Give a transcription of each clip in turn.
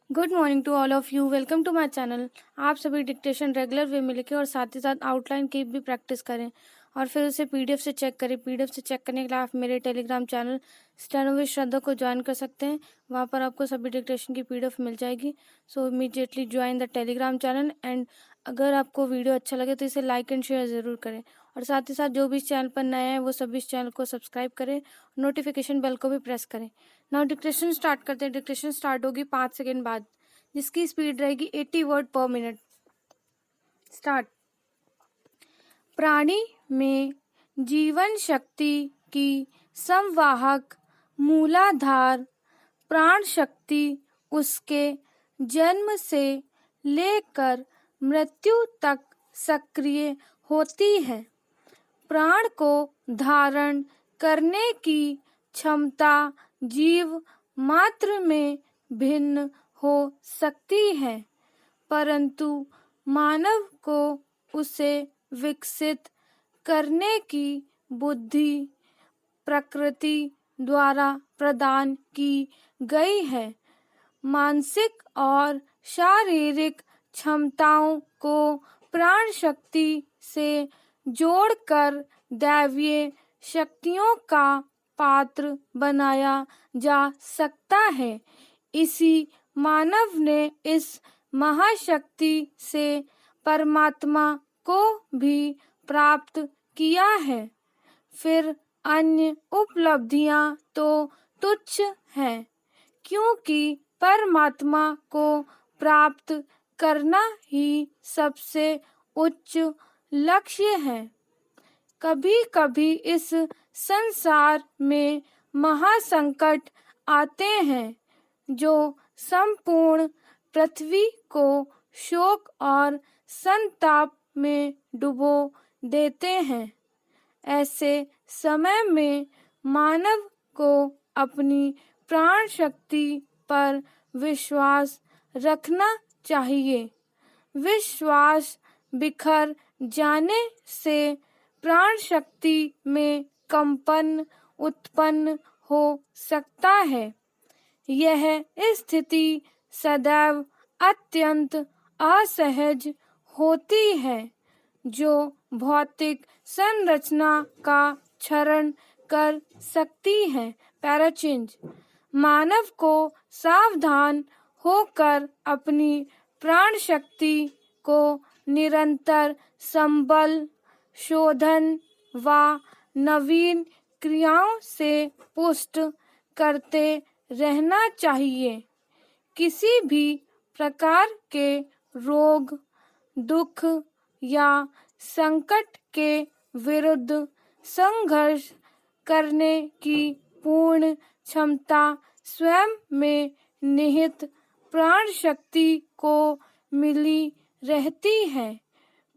Good morning to all of you. Welcome to my channel. आप सभी dictation regular way में लिखें और साथ ही साथ आउटलाइन की भी प्रैक्टिस करें और फिर उसे पीडीएफ से चेक करें। पीडीएफ से चेक करने के लिए आप मेरे टेलीग्राम चैनल स्टेनो विद श्रद्धा को ज्वाइन कर सकते हैं। वहाँ पर आपको सभी डिक्टेशन की पीडीएफ मिल जाएगी। सो immediately join the Telegram channel. And अगर आपको वीडियो अच्छा लगे तो इसे लाइक एंड शेयर ज़रूर करें और साथ ही साथ जो भी इस चैनल पर नए हैं वो सभी इस चैनल को सब्सक्राइब करें, नोटिफिकेशन बेल को भी प्रेस करें। नाउ डिक्टेशन स्टार्ट करते हैं। डिक्टेशन स्टार्ट होगी 5 सेकेंड बाद, जिसकी स्पीड रहेगी 80 वर्ड पर मिनट। स्टार्ट। प्राणी में जीवन शक्ति की संवाहक मूलाधार प्राण शक्ति उसके जन्म से लेकर मृत्यु तक सक्रिय होती है। प्राण को धारण करने की क्षमता जीव मात्र में भिन्न हो सकती है, परंतु मानव को उसे विकसित करने की बुद्धि प्रकृति द्वारा प्रदान की गई है। मानसिक और शारीरिक क्षमताओं को प्राण शक्ति से जोड़कर दैवीय शक्तियों का पात्र बनाया जा सकता है। इसी मानव ने इस महाशक्ति से परमात्मा को भी प्राप्त किया है। फिर अन्य उपलब्धियां तो तुच्छ हैं, क्योंकि परमात्मा को प्राप्त करना ही सबसे उच्च लक्ष्य है। कभी कभी इस संसार में महासंकट आते हैं जो संपूर्ण पृथ्वी को शोक और संताप में डुबो देते हैं। ऐसे समय में मानव को अपनी प्राण शक्ति पर विश्वास रखना चाहिए। विश्वास बिखर जाने से प्राण शक्ति में कंपन उत्पन्न हो सकता है। यह स्थिति सदैव अत्यंत असहज होती है, जो भौतिक संरचना का क्षरण कर सकती है। पैराचेंज। मानव को सावधान होकर अपनी प्राण शक्ति को निरंतर संबल शोधन व नवीन क्रियाओं से पुष्ट करते रहना चाहिए। किसी भी प्रकार के रोग, दुख या संकट के विरुद्ध संघर्ष करने की पूर्ण क्षमता स्वयं में निहित प्राण शक्ति को मिली रहती है।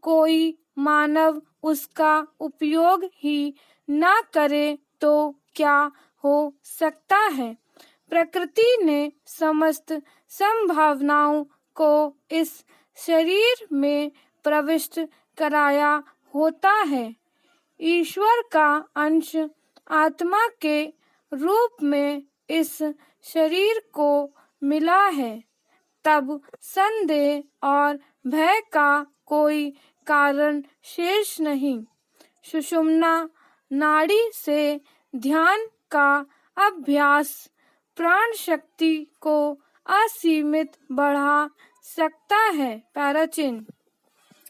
कोई मानव उसका उपयोग ही ना करे तो क्या हो सकता है। प्रकृति ने समस्त संभावनाओं को इस शरीर में प्रविष्ट कराया होता है। ईश्वर का अंश आत्मा के रूप में इस शरीर को मिला है। तब संदेह और भय का कोई कारण शेष नहीं। सुषुम्ना नाड़ी से ध्यान का अभ्यास प्राण शक्ति को असीमित बढ़ा सकता है। पैराचिन।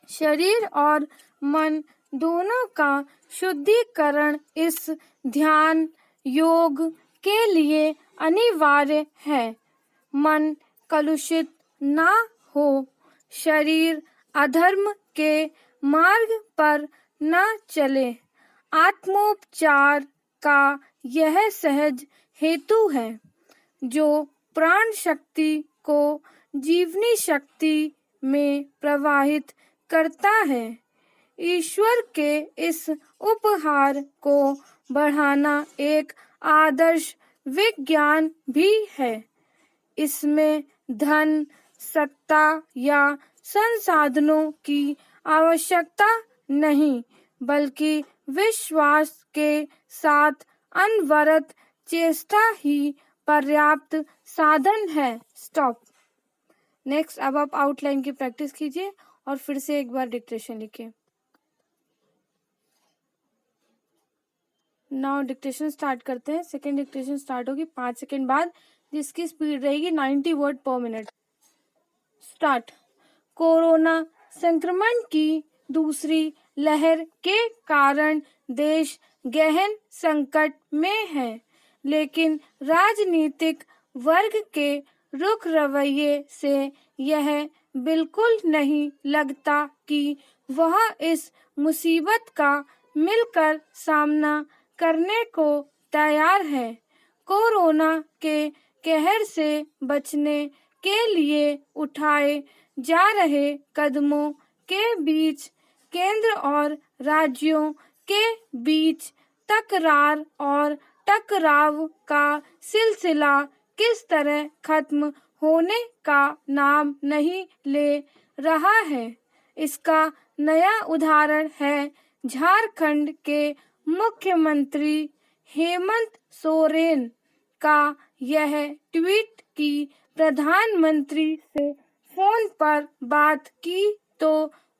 शरीर और मन दोनों का शुद्धिकरण इस ध्यान योग के लिए अनिवार्य है। मन कलुषित ना हो, शरीर अधर्म के मार्ग पर न चले। आत्मोपचार का यह सहज हेतु है, जो प्राण शक्ति को जीवनी शक्ति में प्रवाहित करता है। ईश्वर के इस उपहार को बढ़ाना एक आदर्श विज्ञान भी है। इसमें धन, सत्ता या संसाधनों की आवश्यकता नहीं, बल्कि विश्वास के साथ अनवरत चेष्टा ही पर्याप्त साधन है। स्टॉप। नेक्स्ट अब आप आउटलाइन की प्रैक्टिस कीजिए और फिर से एक बार डिक्टेशन लिखिए। नाउ डिक्टेशन स्टार्ट करते हैं। सेकेंड डिक्टेशन स्टार्ट होगी 5 सेकेंड बाद, जिसकी स्पीड रहेगी 90 वर्ड पर मिनट। स्टार्ट। कोरोना संक्रमण की दूसरी लहर के कारण देश गहन संकट में है, लेकिन राजनीतिक वर्ग के रुख रवैये से यह बिल्कुल नहीं लगता कि वह इस मुसीबत का मिलकर सामना करने को तैयार है। कोरोना के कहर से बचने के लिए उठाए जा रहे कदमों के बीच केंद्र और राज्यों के बीच तकरार और टकराव का सिलसिला किस तरह खत्म होने का नाम नहीं ले रहा है। इसका नया उदाहरण है झारखंड के मुख्यमंत्री हेमंत सोरेन का यह ट्वीट कि प्रधानमंत्री से फोन पर बात की तो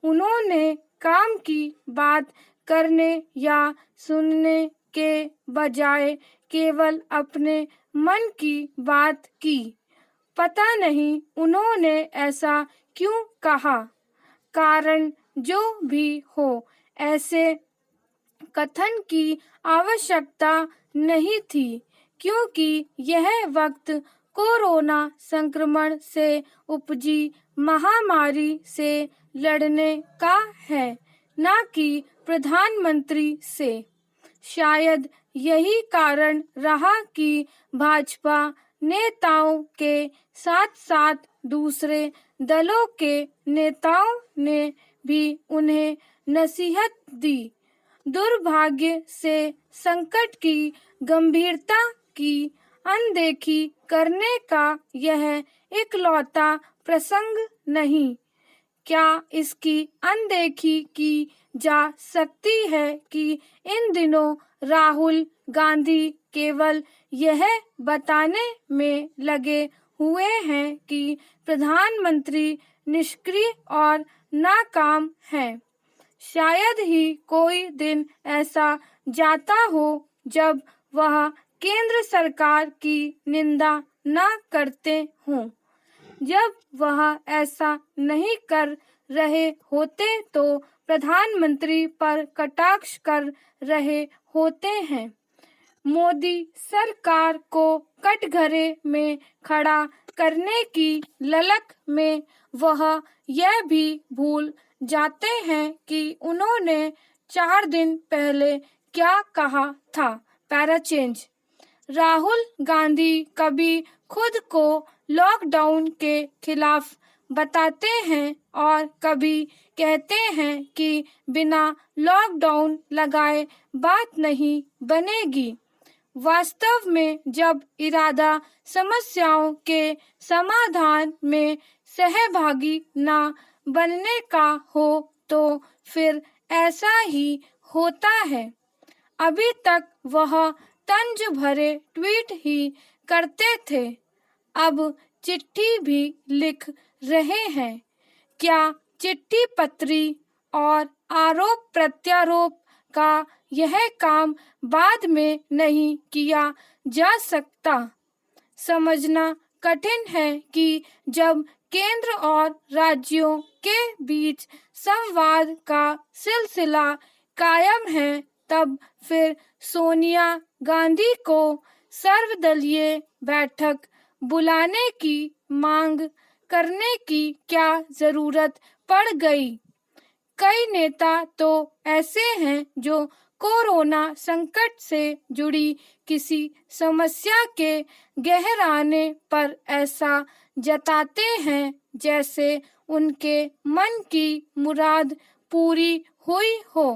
उन्होंने काम की बात करने या सुनने के बजाय केवल अपने मन की बात की। पता नहीं उन्होंने ऐसा क्यों कहा। कारण जो भी हो, ऐसे कथन की आवश्यकता नहीं थी, क्योंकि यह वक्त कोरोना संक्रमण से उपजी महामारी से लड़ने का है, न कि प्रधानमंत्री से। शायद यही कारण रहा कि भाजपा नेताओं के साथ साथ दूसरे दलों के नेताओं ने भी उन्हें नसीहत दी। दुर्भाग्य से संकट की गंभीरता की अनदेखी करने का यह इकलौता प्रसंग नहीं। क्या इसकी अनदेखी की जा सकती है कि इन दिनों राहुल गांधी केवल यह बताने में लगे हुए हैं कि प्रधानमंत्री निष्क्रिय और नाकाम हैं। शायद ही कोई दिन ऐसा जाता हो जब वह केंद्र सरकार की निंदा न करते हों। जब वह ऐसा नहीं कर रहे होते तो प्रधानमंत्री पर कटाक्ष कर रहे होते हैं। मोदी सरकार को कटघरे में खड़ा करने की ललक में वह यह भी भूल जाते हैं कि उन्होंने 4 दिन पहले क्या कहा था। Para change. राहुल गांधी कभी खुद को लॉकडाउन के खिलाफ बताते हैं और कभी कहते हैं कि बिना लॉकडाउन लगाए बात नहीं बनेगी। वास्तव में जब इरादा समस्याओं के समाधान में सहभागी ना बनने का हो तो फिर ऐसा ही होता है। अभी तक वह तंज भरे ट्वीट ही करते थे, अब चिट्ठी भी लिख रहे हैं। क्या चिट्ठी पत्री और आरोप प्रत्यारोप का यह काम बाद में नहीं किया जा सकता? समझना कठिन है कि जब केंद्र और राज्यों के बीच संवाद का सिलसिला कायम है, तब फिर सोनिया गांधी को सर्वदलीय बैठक बुलाने की मांग करने की क्या जरूरत पड़ गई? कई नेता तो ऐसे हैं जो कोरोना संकट से जुड़ी किसी समस्या के गहराने पर ऐसा जताते हैं जैसे उनके मन की मुराद पूरी हुई हो।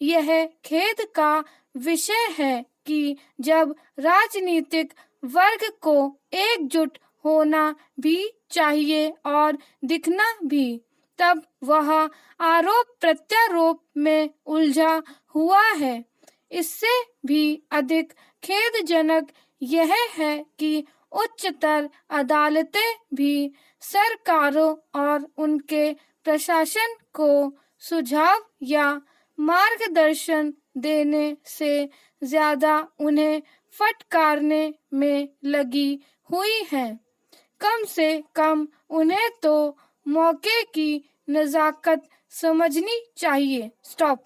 यह खेद का विषय है कि जब राजनीतिक वर्ग को एकजुट होना भी चाहिए और दिखना भी, तब वह आरोप प्रत्यारोप में उलझा हुआ है। इससे भी अधिक खेदजनक यह है कि उच्चतर अदालतें भी सरकारों और उनके प्रशासन को सुझाव या मार्गदर्शन देने से ज्यादा उन्हें फटकारने में लगी हुई हैं। कम से कम उन्हें तो मौके की नजाकत समझनी चाहिए। स्टॉप।